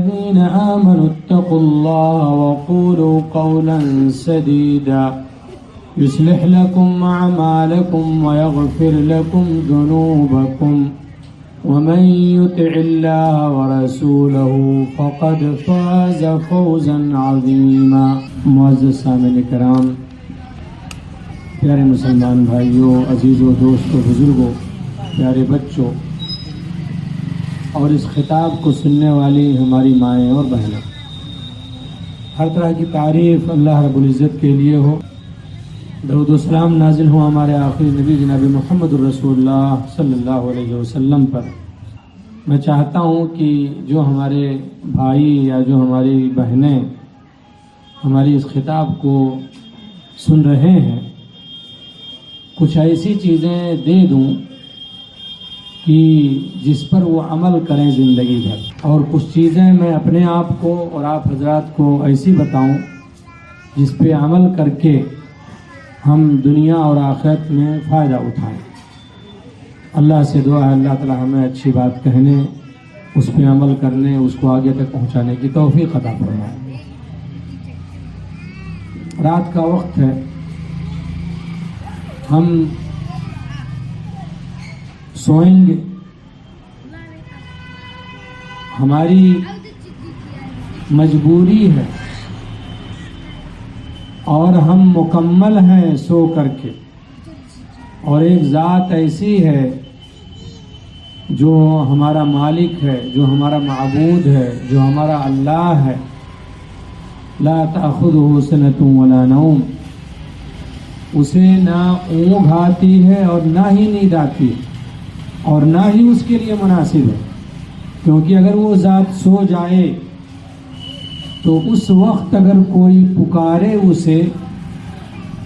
الذين آمنوا اتقوا الله وقولوا قولا سديدا يصلح لكم أعمالكم ويغفر لكم ذنوبكم ومن يطع الله ورسوله فقد فاز فوزا عظيما. معزز سامعین کرام، پیارے مسلمان بھائیوں، عزیزوں، دوستوں، بزرگوں، پیارے بچوں اور اس خطاب کو سننے والی ہماری مائیں اور بہنیں، ہر طرح کی تعریف اللہ رب العزت کے لیے ہو. درود و سلام نازل ہو ہمارے آخری نبی جناب محمد الرسول اللہ صلی اللہ علیہ وسلم پر. میں چاہتا ہوں کہ جو ہمارے بھائی یا جو ہماری بہنیں ہماری اس خطاب کو سن رہے ہیں، کچھ ایسی چیزیں دے دوں کہ جس پر وہ عمل کریں زندگی بھر، اور کچھ چیزیں میں اپنے آپ کو اور آپ حضرات کو ایسی بتاؤں جس پہ عمل کر کے ہم دنیا اور آخرت میں فائدہ اٹھائیں. اللہ سے دعا ہے اللہ تعالی ہمیں اچھی بات کہنے، اس پہ عمل کرنے، اس کو آگے تک پہنچانے کی توفیق عطا فرمائے. رات کا وقت ہے، ہم سوئیں گے. ہماری مجبوری ہے اور ہم مکمل ہیں سو کر کے، اور ایک ذات ایسی ہے جو ہمارا مالک ہے، جو ہمارا معبود ہے، جو ہمارا اللہ ہے. لا تأخذہ سنۃ ولا نوم، اسے نہ اونگ آتی ہے اور نہ ہی نیند آتی ہے، اور نہ ہی اس کے لیے مناسب ہے. کیونکہ اگر وہ ذات سو جائے تو اس وقت اگر کوئی پکارے اسے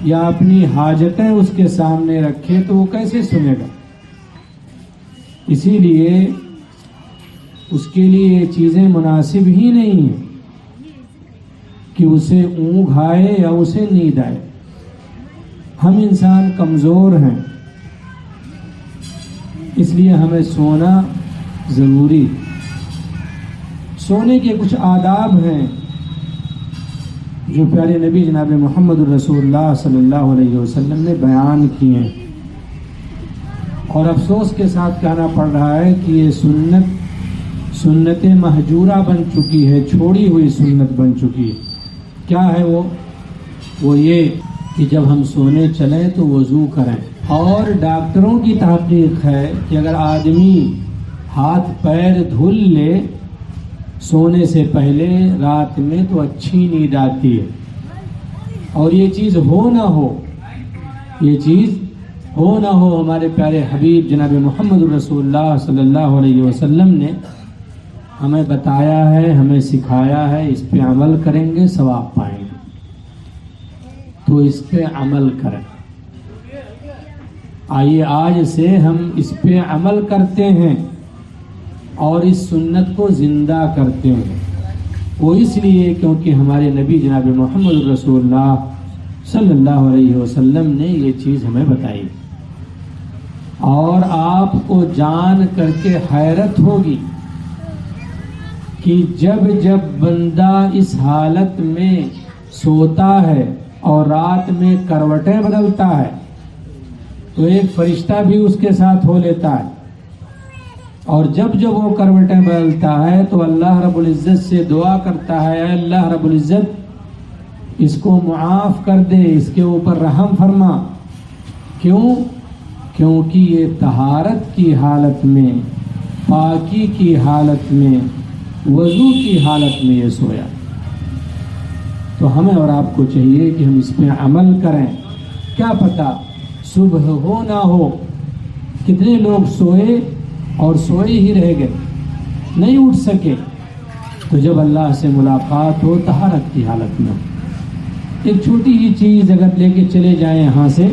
یا اپنی حاجتیں اس کے سامنے رکھے تو وہ کیسے سنے گا؟ اسی لیے اس کے لیے یہ چیزیں مناسب ہی نہیں ہیں کہ اسے اونگ آئے یا اسے نیند آئے. ہم انسان کمزور ہیں، اس لیے ہمیں سونا ضروری. سونے کے کچھ آداب ہیں جو پیارے نبی جناب محمد الرسول اللہ صلی اللہ علیہ وسلم نے بیان کیے ہیں، اور افسوس کے ساتھ کہنا پڑ رہا ہے کہ یہ سنت مہجورہ بن چکی ہے، چھوڑی ہوئی سنت بن چکی ہے. کیا ہے وہ یہ کہ جب ہم سونے چلیں تو وضو کریں. اور ڈاکٹروں کی تحقیق ہے کہ اگر آدمی ہاتھ پیر دھل لے سونے سے پہلے رات میں تو اچھی نیند آتی ہے. اور یہ چیز ہو نہ ہو، یہ چیز ہو نہ ہو، ہمارے پیارے حبیب جناب محمد رسول اللہ صلی اللہ علیہ وسلم نے ہمیں بتایا ہے، ہمیں سکھایا ہے، اس پہ عمل کریں گے ثواب پائیں گے. تو اس پہ عمل کریں. آئیے آج سے ہم اس پہ عمل کرتے ہیں اور اس سنت کو زندہ کرتے ہیں. وہ اس لیے کیونکہ ہمارے نبی جناب محمد رسول اللہ صلی اللہ علیہ وسلم نے یہ چیز ہمیں بتائی. اور آپ کو جان کر کے حیرت ہوگی کہ جب بندہ اس حالت میں سوتا ہے اور رات میں کروٹیں بدلتا ہے تو ایک فرشتہ بھی اس کے ساتھ ہو لیتا ہے. اور جب وہ کروٹیں بدلتا ہے تو اللہ رب العزت سے دعا کرتا ہے، اے اللہ رب العزت اس کو معاف کر دے، اس کے اوپر رحم فرما. کیوں؟ کیونکہ یہ طہارت کی حالت میں، پاکی کی حالت میں، وضو کی حالت میں یہ سویا. تو ہمیں اور آپ کو چاہیے کہ ہم اس پہ عمل کریں. کیا پتہ صبح ہو نہ ہو. کتنے لوگ سوئے اور سوئے ہی رہ گئے، نہیں اٹھ سکے. تو جب اللہ سے ملاقات ہو طہارت کی حالت میں، ایک چھوٹی ہی چیز اگر لے کے چلے جائیں یہاں سے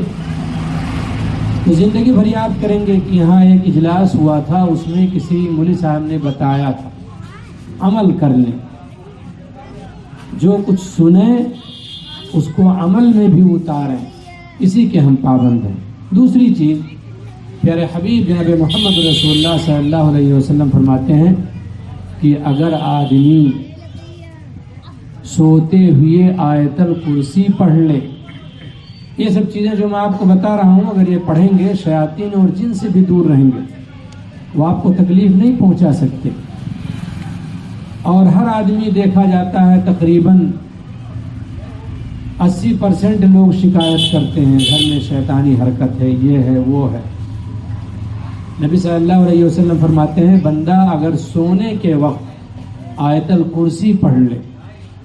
تو زندگی بھر یاد کریں گے کہ یہاں ایک اجلاس ہوا تھا، اس میں کسی مولوی صاحب نے بتایا تھا. عمل کر لیں، جو کچھ سنیں اس کو عمل میں بھی اتاریں، اسی کے ہم پابند ہیں. دوسری چیز، پیارے حبیب جناب محمد رسول اللہ صلی اللہ علیہ وسلم فرماتے ہیں کہ اگر آدمی سوتے ہوئے آیت الکرسی پڑھ لے، یہ سب چیزیں جو میں آپ کو بتا رہا ہوں اگر یہ پڑھیں گے شیاطین اور جن سے بھی دور رہیں گے، وہ آپ کو تکلیف نہیں پہنچا سکتے۔ اور ہر آدمی دیکھا جاتا ہے تقریباً 80% لوگ شکایت کرتے ہیں گھر میں شیطانی حرکت ہے، یہ ہے وہ ہے۔ نبی صلی اللہ علیہ وسلم فرماتے ہیں بندہ اگر سونے کے وقت آیت الکرسی پڑھ لے،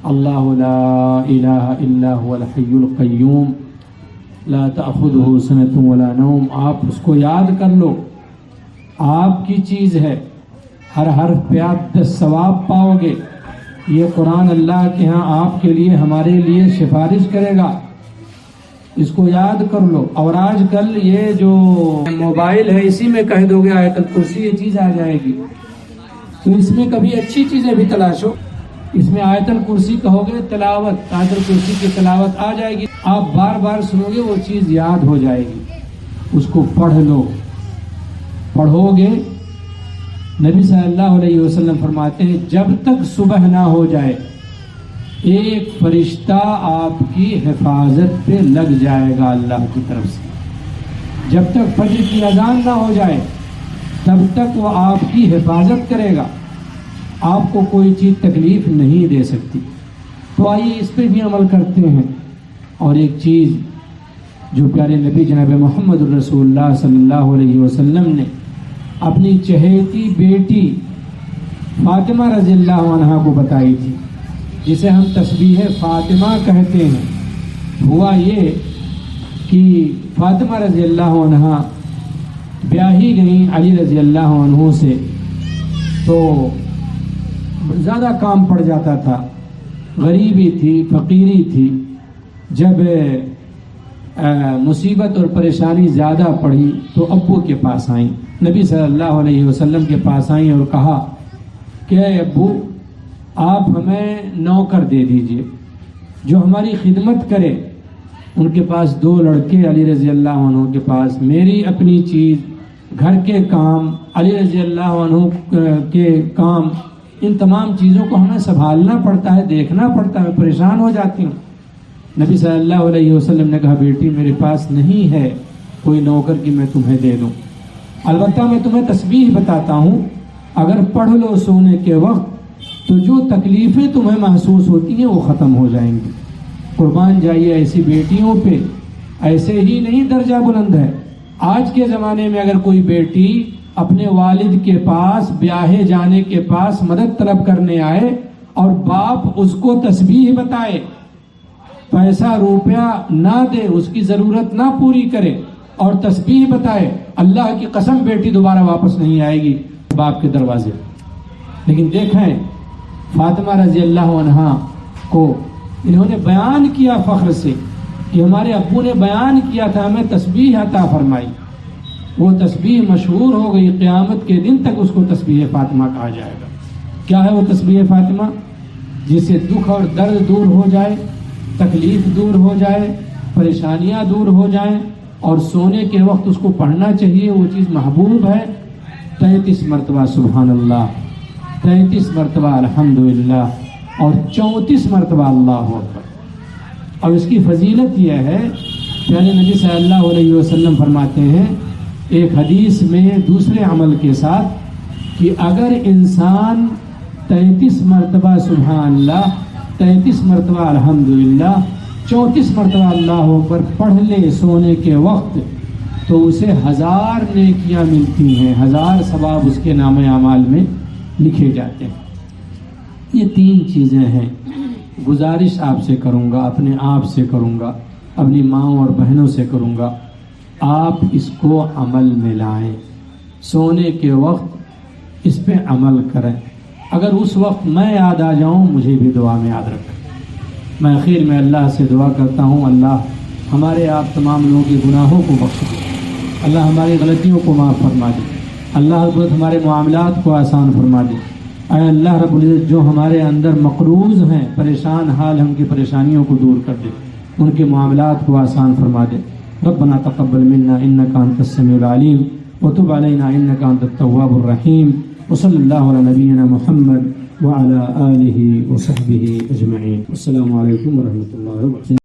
اللہ لا الہ الا هو الحی القیوم لا تأخذہ سنۃ ولا نوم، آپ اس کو یاد کر لو، آپ کی چیز ہے، ہر حرف پہ آپ 10 ثواب پاؤ گے۔ یہ قرآن اللہ کے ہاں آپ کے لیے ہمارے لیے سفارش کرے گا، اس کو یاد کر لو۔ اور آج کل یہ جو موبائل ہے اسی میں کہہ دو گے آیت الکرسی، یہ چیز آ جائے گی، تو اس میں کبھی اچھی چیزیں بھی تلاشو، اس میں آیت الکرسی کہو گے تلاوت، آیت الکرسی کی تلاوت آ جائے گی، آپ بار بار سنو گے وہ چیز یاد ہو جائے گی، اس کو پڑھ لو، پڑھو گے۔ نبی صلی اللہ علیہ وسلم فرماتے ہیں جب تک صبح نہ ہو جائے ایک فرشتہ آپ کی حفاظت پہ لگ جائے گا اللہ کی طرف سے، جب تک فجر کی اذان نہ ہو جائے تب تک وہ آپ کی حفاظت کرے گا، آپ کو کوئی چیز تکلیف نہیں دے سکتی۔ تو آئیے اس پہ بھی عمل کرتے ہیں۔ اور ایک چیز جو پیارے نبی جناب محمد الرسول اللہ صلی اللہ علیہ وسلم نے اپنی چہیتی بیٹی فاطمہ رضی اللہ عنہا کو بتائی تھی، جسے ہم تسبیح فاطمہ کہتے ہیں، ہوا یہ کہ فاطمہ رضی اللہ عنہا بیاہی گئیں علی رضی اللہ عنہ سے، تو زیادہ کام پڑ جاتا تھا، غریبی تھی، فقیری تھی۔ جب مصیبت اور پریشانی زیادہ پڑی تو ابو کے پاس آئیں، نبی صلی اللہ علیہ وسلم کے پاس آئیں اور کہا کہ اے ابو آپ ہمیں نوکر دے دیجئے جو ہماری خدمت کرے۔ ان کے پاس 2 لڑکے علی رضی اللہ عنہ کے پاس، میری اپنی چیز، گھر کے کام، علی رضی اللہ عنہ کے کام، ان تمام چیزوں کو ہمیں سنبھالنا پڑتا ہے، دیکھنا پڑتا ہے، پریشان ہو جاتی ہوں۔ نبی صلی اللہ علیہ وسلم نے کہا بیٹی میرے پاس نہیں ہے کوئی نوکر کی میں تمہیں دے دوں، البتہ میں تمہیں تسبیح بتاتا ہوں، اگر پڑھ لو سونے کے وقت تو جو تکلیفیں تمہیں محسوس ہوتی ہیں وہ ختم ہو جائیں گی۔ قربان جائیے ایسی بیٹیوں پہ، ایسے ہی نہیں درجہ بلند ہے۔ آج کے زمانے میں اگر کوئی بیٹی اپنے والد کے پاس بیاہے جانے کے پاس مدد طلب کرنے آئے اور باپ اس کو تسبیح بتائے، پیسہ روپیہ نہ دے، اس کی ضرورت نہ پوری کرے اور تسبیح بتائے، اللہ کی قسم بیٹی دوبارہ واپس نہیں آئے گی باپ کے دروازے۔ لیکن دیکھیں فاطمہ رضی اللہ عنہا کو انہوں نے بیان کیا فخر سے کہ ہمارے ابو نے بیان کیا تھا ہمیں تسبیح عطا فرمائی، وہ تسبیح مشہور ہو گئی، قیامت کے دن تک اس کو تسبیح فاطمہ کہا جائے گا۔ کیا ہے وہ تسبیح فاطمہ؟ جس سے دکھ اور درد دور ہو جائے، تکلیف دور ہو جائے، پریشانیاں دور ہو جائیں، اور سونے کے وقت اس کو پڑھنا چاہیے، وہ چیز محبوب ہے۔ 33 مرتبہ سبحان اللہ، 33 مرتبہ الحمدللہ، اور 34 مرتبہ اللہ اکبر۔ اور اس کی فضیلت یہ ہے، پیارے نبی صلی اللہ علیہ وسلم فرماتے ہیں ایک حدیث میں دوسرے عمل کے ساتھ کہ اگر انسان 33 مرتبہ سبحان اللہ، 33 مرتبہ الحمدللہ، 34 مرتبہ اللہ اکبر پڑھ لے سونے کے وقت، تو اسے 1000 نیکیاں ملتی ہیں، 1000 ثواب اس کے نام اعمال میں لکھے جاتے ہیں۔ یہ 3 چیزیں ہیں، گزارش آپ سے کروں گا، اپنے آپ سے کروں گا، اپنی ماں اور بہنوں سے کروں گا، آپ اس کو عمل میں لائیں، سونے کے وقت اس پہ عمل کریں۔ اگر اس وقت میں یاد آ جاؤں مجھے بھی دعا میں یاد رکھیں۔ میں اخیر میں اللہ سے دعا کرتا ہوں، اللہ ہمارے آپ تمام لوگوں کے گناہوں کو بخش دے، اللہ ہماری غلطیوں کو معاف فرما دے، اللہ رب العزت ہمارے معاملات کو آسان فرما دے۔ اے اللہ رب العزت جو ہمارے اندر مقروض ہیں، پریشان حال، ہم کی پریشانیوں کو دور کر دے، ان کے معاملات کو آسان فرما دے۔ ربنا تقبل منا انك انت السميع العليم وتب علينا انك انت التواب الرحيم وصلی اللہ علی نبینا محمد وعلى آلہ وصحبہ اجمعین. السلام علیکم ورحمۃ اللہ وبرکاتہ.